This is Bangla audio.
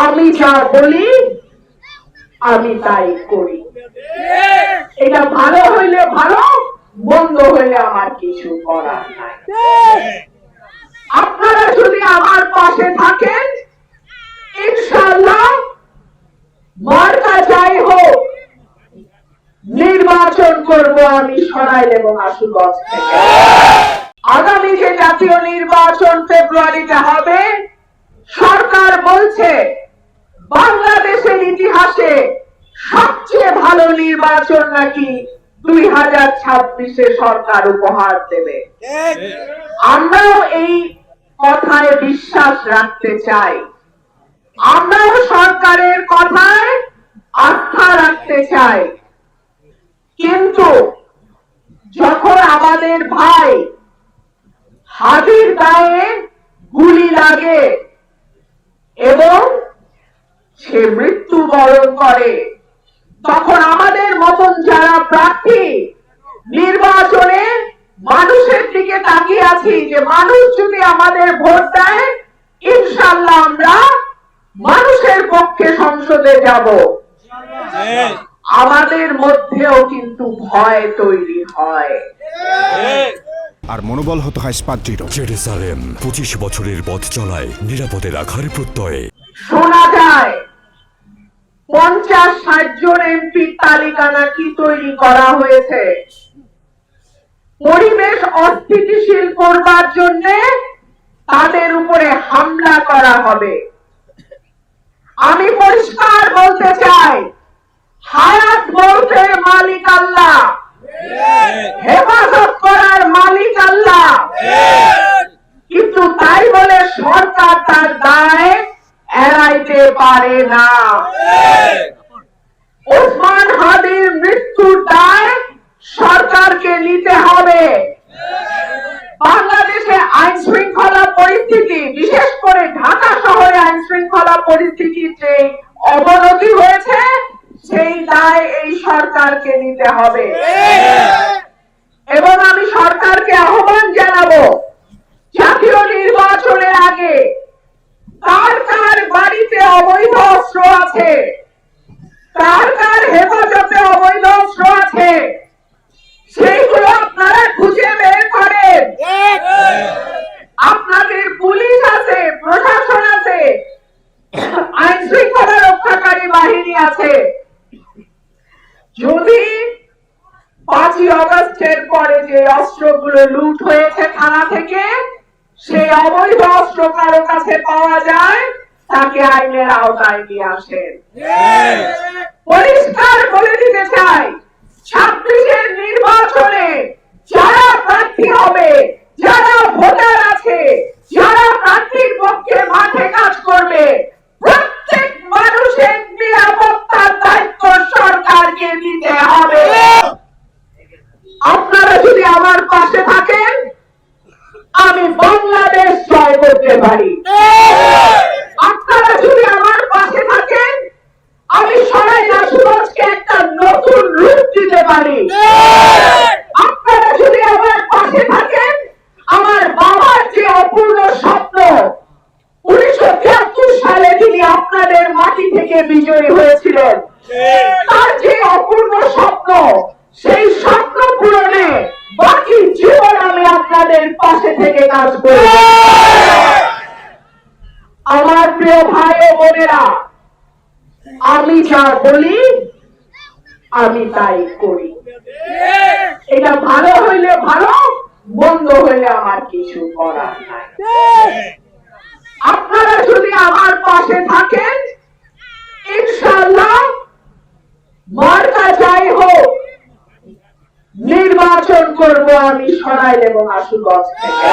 আমি যা বলি আমি তাই করি। এটা ভালো হইলে ভালো, মন্দ হইলে আমার কিছু করার নাই। আপনারা যদি আমার পাশে থাকেন, ইনশাআল্লাহ মার্কা যাই হোক, নির্বাচন করব আমি সরাইল এবং আশুগঞ্জ থেকে। আগামী যে জাতীয় নির্বাচন ফেব্রুয়ারিতে হবে, সরকার বলছে বাংলাদেশের ইতিহাসে সবচেয়ে ভালো নির্বাচন নাকি 2026-এ সরকার উপহার দেবে। আমরাও এই কথায় বিশ্বাস রাখতে চাই, আমরাও সরকারের কথায় আস্থা রাখতে চাই। কিন্তু যখন আমাদের ভাই হাজির গায়ে গুলি লাগে এবং সে মৃত্যুবরণ করে, তখন আমাদের মতন যারা প্রার্থী নির্বাচনে মানুষের দিকে তাকিয়ে আছি যে মানুষ যদি আমাদের ভোট দেয়, ইনশাআল্লাহ আমরা মানুষের পক্ষে সংসদে যাব। আমাদের মধ্যেও কিন্তু ভয় তৈরি হয়, আর মনোবল হতে হয় স্পাদ্রিত। জেরুজালেম 25 বছরের পথ চলায় নিরাপদে রাখার প্রত্যয়ে। শোনা যায় 50-60 জন এমপির তালিকা নাকি তৈরি করা হয়েছে পরিবেশ অস্থিতিশীল করবার জন্য, তাদের উপরে হামলা করা হবে। আমি পরিষ্কার বলতে চাই, হায়াত মৌতের মালিক আল্লাহ, হেফাজত করার মালিক আল্লাহ, কিন্তু তাই বলে সরকার তার দায় এড়াইতে পারে না। ওসমান হাদির মৃত্যুর দায় সরকারকে নিতে হবে। বাংলাদেশে আইন শৃঙ্খলা পরিস্থিতি, বিশেষ করে ঢাকা শহরে আইন শৃঙ্খলা পরিস্থিতির যে অবনতি হয়েছে, সেই দায় এই সরকারকে নিতে হবে। এবং আমি সরকারকে আহ্বান জানাবো, জাতীয় নির্বাচনের আগে কার কার বাড়িতে অবৈধ অস্ত্র আছে, কার কার হেফাজতে অবৈধ অস্ত্র আছে, সেইগুলো আপনারা খুঁজে বের করেন। আপনাদের পুলিশ আছে, প্রশাসন আছে, আইন শৃঙ্খলা রক্ষাকারী বাহিনী আছে। যদি 5ই আগস্টের পরে যে অস্ত্রগুলো লুট হয়েছে থানা থেকে, সেই অবৈধ অস্ত্র কারো কাছে পাওয়া যায়, তাকে আইনের আওতায় নিয়ে আসেন। পরিষ্কার বলে দিতে চাই, 26-এর নির্বাচনে যারা প্রার্থী হবে, যারা ভোটার আছে, যারা প্রার্থীর পক্ষে মাঠে কাজ করবে, প্রত্যেক মানুষের নিরাপত্তার দায়িত্ব সরকারকে নিতে হবে। আপনারা যদি আমার পাশে থাকেন, আমি বাংলাদেশ জয় করতে পারি। আপনারা যদি আমার পাশে থাকেন, আমি সরাইল আশুগঞ্জকে একটা নতুন রূপ দিতে পারি। আপনারা যদি আমার পাশে থাকেন, আমার বাবার যে অপূর্ণ স্বপ্ন, 1973 সালে তিনি আপনাদের মাটি থেকে বিজয়ী হয়েছিলেন, তার যে অপূর্ণ স্বপ্ন, সেই স্বপ্ন পূরণে বাকি জীবন আমি আপনাদের পাশে থেকে কাজ করব। আমার প্রিয় ভাই ও বোনেরা, আমি যা বলি আমি তাই করি। এটা ভালো হইলে ভালো, মন্দ হইলে আমার কিছু করার নাই। আপনারা যদি আমার পাশে থাকেন, ইনশাআল্লাহ মার্কা যাই হোক, নির্বাচন করব আমি সরাইল এবং আশুগঞ্জ থেকে।